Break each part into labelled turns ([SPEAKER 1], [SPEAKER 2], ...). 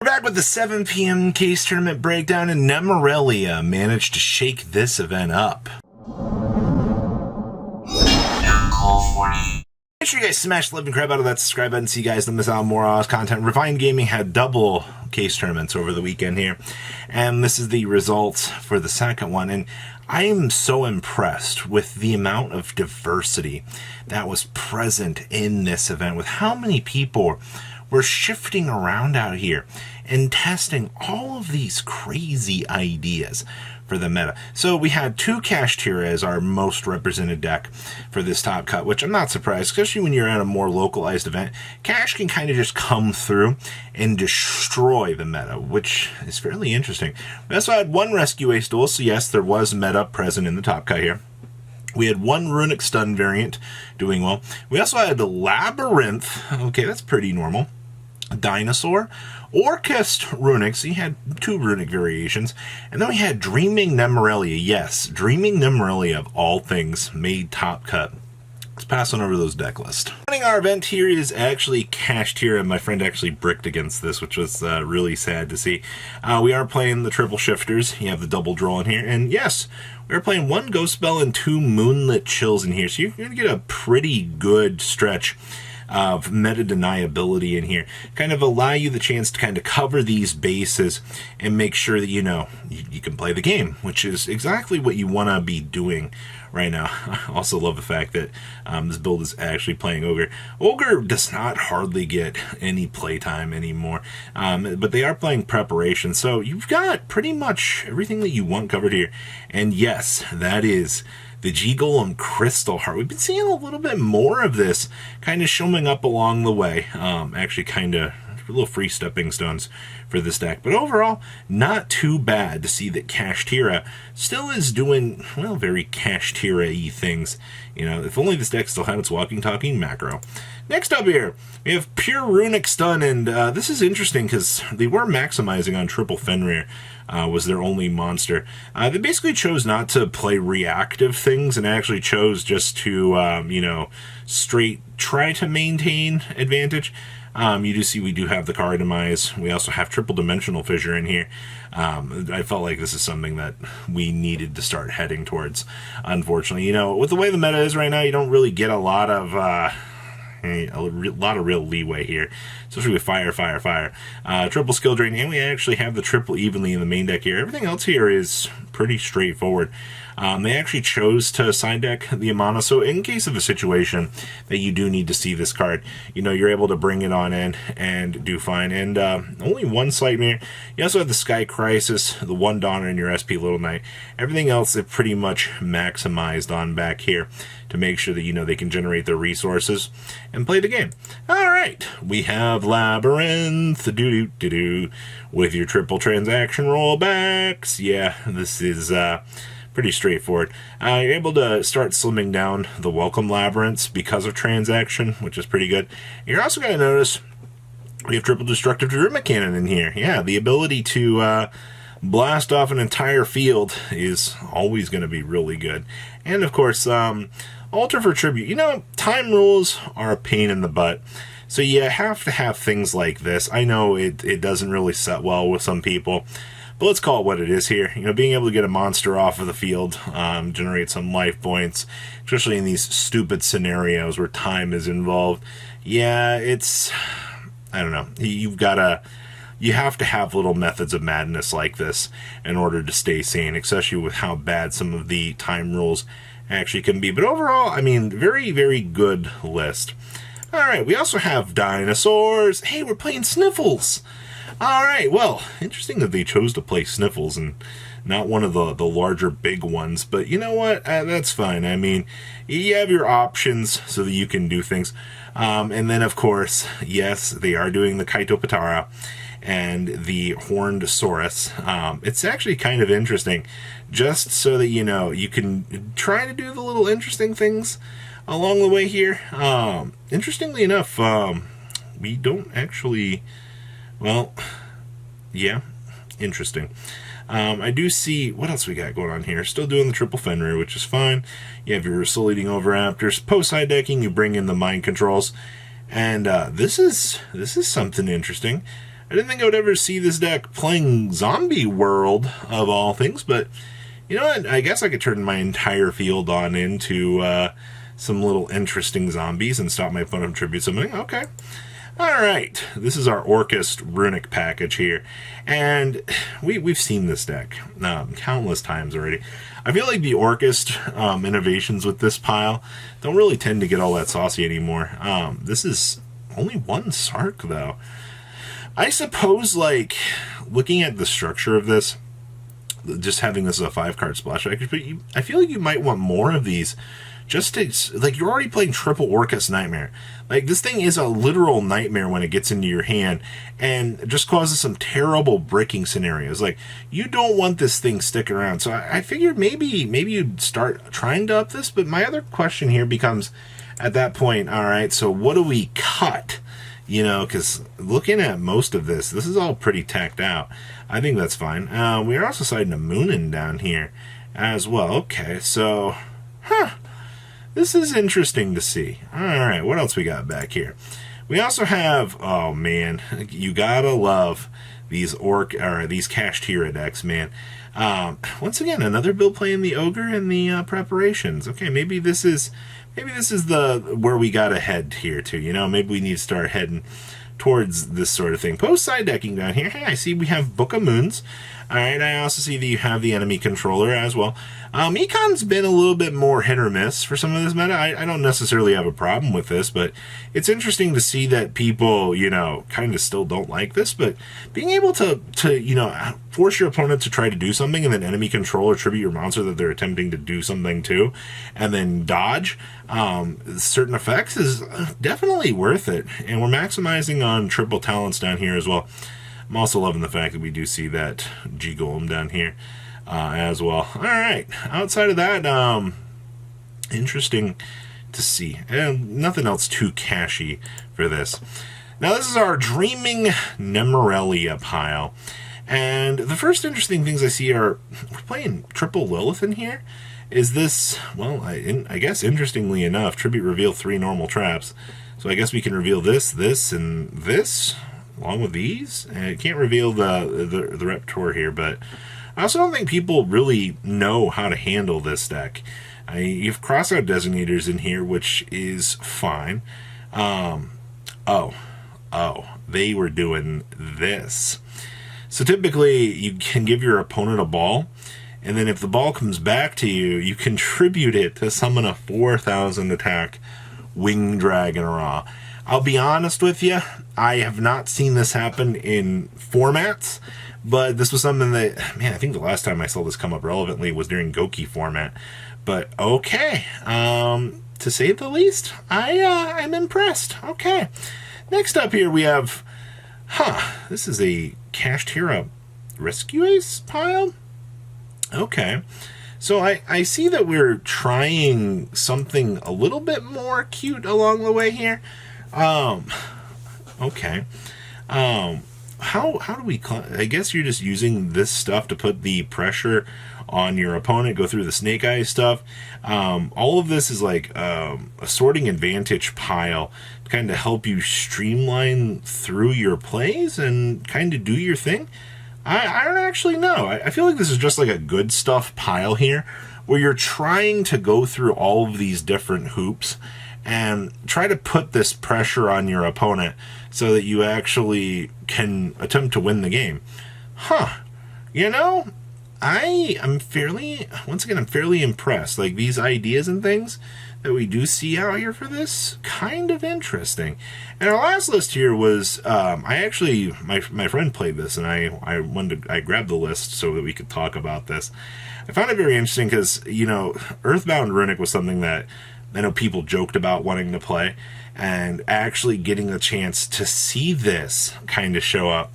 [SPEAKER 1] We're back with the 7 p.m. case tournament breakdown, and Nemleria managed to shake this event up. Make sure you guys smash the living crap out of that subscribe button so you guys don't miss out on more Oz content. Refined Gaming had double case tournaments over the weekend here, and this is the results for the second one. And I am so impressed with the amount of diversity that was present in this event, with how many people were shifting around out here and testing all of these crazy ideas for the meta. So we had two Kashtira as our most represented deck for this top cut, which I'm not surprised, especially when you're at a more localized event. Cash can kind of just come through and destroy the meta, which is fairly interesting. We also had one Rescue Ace duel, so yes, there was meta present in the top cut here. We had one Runic Stun variant doing well. We also had the Labyrinth. Okay, that's pretty normal. Dinosaur, Orcus Runic, so you had two Runic variations, and then we had Dreaming Nemleria. Yes, Dreaming Nemleria of all things made top cut. Let's pass on over those deck lists. Running our event here is actually Kashtira. My friend actually bricked against this, which was really sad to see. We are playing the triple shifters. You have the double draw in here, and yes, we're playing one Ghost Spell and two Moonlit Chills in here, so you're going to get a pretty good stretch of meta deniability in here. Kind of allow you the chance to kind of cover these bases and make sure that you can play the game, which is exactly what you want to be doing right now. I also love the fact that this build is actually playing Ogre. Ogre does not hardly get any playtime anymore, but they are playing Preparation, so you've got pretty much everything that you want covered here. And yes, that is the G-Golem Crystal Heart. We've been seeing a little bit more of this kind of showing up along the way. Actually kind of little free stepping stones for this deck. But overall, not too bad to see that Kashtira still is doing, well, very Kashtira-y things. You know, if only this deck still had its walking, talking macro. Next up here, we have Pure Runic Stun, and this is interesting because they were maximizing on Triple Fenrir. Was their only monster. They basically chose not to play reactive things and actually chose just to, straight try to maintain advantage. You do see we do have the card demise. We also have Triple Dimensional Fissure in here. I felt like this is something that we needed to start heading towards, unfortunately. With the way the meta is right now, you don't really get a lot of real leeway here, especially with fire. Triple skill drain, and we actually have the triple evenly in the main deck here. Everything else here is pretty straightforward. They actually chose to side deck the Amana, so in case of a situation that you do need to see this card, you're able to bring it on in and do fine. And only one slight mirror. You also have the Sky Crisis, the one Donner, and your SP Little Knight. Everything else they've pretty much maximized on back here to make sure that they can generate their resources and play the game. Alright, we have Labyrinth, with your triple transaction rollbacks. Yeah, this is pretty straightforward. You're able to start slimming down the welcome labyrinths because of transaction, which is pretty good. You're also going to notice we have triple destructive Druid Cannon in here. Yeah, the ability to blast off an entire field is always going to be really good. And of course, Altar for Tribute. Time rules are a pain in the butt, so you have to have things like this. I know it doesn't really set well with some people, but let's call it what it is here. Being able to get a monster off of the field, generate some life points, especially in these stupid scenarios where time is involved. Yeah, I don't know. You have to have little methods of madness like this in order to stay sane, especially with how bad some of the time rules actually can be. But overall, very, very good list. Alright, we also have dinosaurs. Hey, we're playing Sniffles. Alright, well, interesting that they chose to play Sniffles and not one of the larger big ones. But you know what? That's fine. You have your options so that you can do things. And then, of course, yes, they are doing the Kaitopatara and the Horned Saurus. It's actually kind of interesting, just so that you can try to do the little interesting things along the way here. Interestingly enough, we don't actually, well, yeah, interesting. I do see, what else we got going on here? Still doing the triple Fenrir, which is fine. You have your Sleeting Overraptors. Post-side decking, you bring in the Mind Controls. And this is something interesting. I didn't think I would ever see this deck playing Zombie World, of all things, but you know what? I guess I could turn my entire field on into some little interesting zombies and stop my opponent from tribute summoning. Okay. Alright, this is our Orcus Runic package here, and we've seen this deck countless times already. I feel like the Orcus innovations with this pile don't really tend to get all that saucy anymore. This is only one Sark, though. I suppose, like, looking at the structure of this, just having this as a 5-card splash package, but I feel like you might want more of these. Just to, like, you're already playing triple Orcus Nightmare. Like, this thing is a literal nightmare when it gets into your hand, and just causes some terrible breaking scenarios. Like, you don't want this thing sticking around. So I figured maybe you'd start trying to up this, but my other question here becomes, at that point, alright, so what do we cut? You know, because looking at most of this is all pretty tacked out. I think that's fine. We are also sliding a Moonin down here as well. Okay, so, this is interesting to see. Alright, what else we got back here? We also have, oh man, you gotta love these these Kashtira decks, man. Once again, another build playing the Ogre and the preparations. Okay, maybe this is the where we gotta head here too. You know, maybe we need to start heading towards this sort of thing. Post side decking down here. Hey, I see we have Book of Moons. Alright, I also see that you have the enemy controller as well. Econ's been a little bit more hit or miss for some of this meta. I don't necessarily have a problem with this, but it's interesting to see that people, you know, kind of still don't like this, but being able to you know, force your opponent to try to do something and then enemy control or tribute your monster that they're attempting to do something to, and then dodge certain effects is definitely worth it. And we're maximizing on triple talents down here as well. I'm also loving the fact that we do see that G-Golem down here as well. Alright, outside of that, interesting to see. And nothing else too cashy for this. Now this is our Dreaming Nemleria pile. And the first interesting things I see are, we're playing triple Lilith in here. Is this, well, I guess interestingly enough, Tribute reveal 3 normal traps. So I guess we can reveal this, and this, along with these. And it can't reveal the Reptor here, but I also don't think people really know how to handle this deck. You have crossout designators in here, which is fine. They were doing this. So typically, you can give your opponent a ball, and then if the ball comes back to you, you contribute it to summon a 4,000 attack Winged Dragon Raw. I'll be honest with you, I have not seen this happen in formats, but this was something that, man, I think the last time I saw this come up relevantly was during Goki format. But okay, to say the least, I'm impressed. Okay, next up here we have, this is a Kashtira Rescue Ace pile? Okay, so I see that we're trying something a little bit more cute along the way here. Okay. How do we, I guess you're just using this stuff to put the pressure on your opponent, go through the Snake Eyes stuff. All of this is like a sorting advantage pile to kind of help you streamline through your plays and kind of do your thing. I don't actually know. I feel like this is just like a good stuff pile here, where you're trying to go through all of these different hoops and try to put this pressure on your opponent so that you actually can attempt to win the game. You know, I'm fairly impressed. Like, these ideas and things that we do see out here for this, kind of interesting. And our last list here was, my friend played this, and I grabbed the list so that we could talk about this. I found it very interesting because, you know, Earthbound Runic was something that I know people joked about wanting to play, and actually getting a chance to see this kind of show up,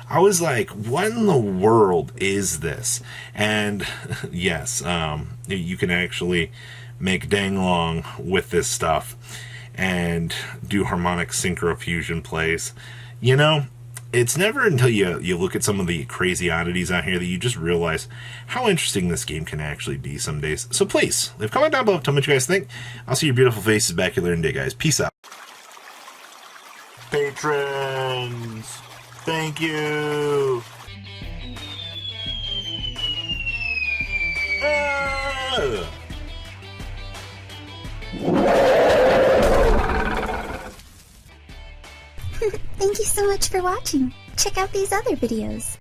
[SPEAKER 1] I was like, what in the world is this? And yes, you can actually make dang long with this stuff and do harmonic synchrofusion plays. You know, it's never until you look at some of the crazy oddities out here that you just realize how interesting this game can actually be some days. So please, leave a comment down below, tell me what you guys think. I'll see your beautiful faces back here later today, guys. Peace out. Patrons! Thank you.
[SPEAKER 2] Thank you so much for watching. Check out these other videos.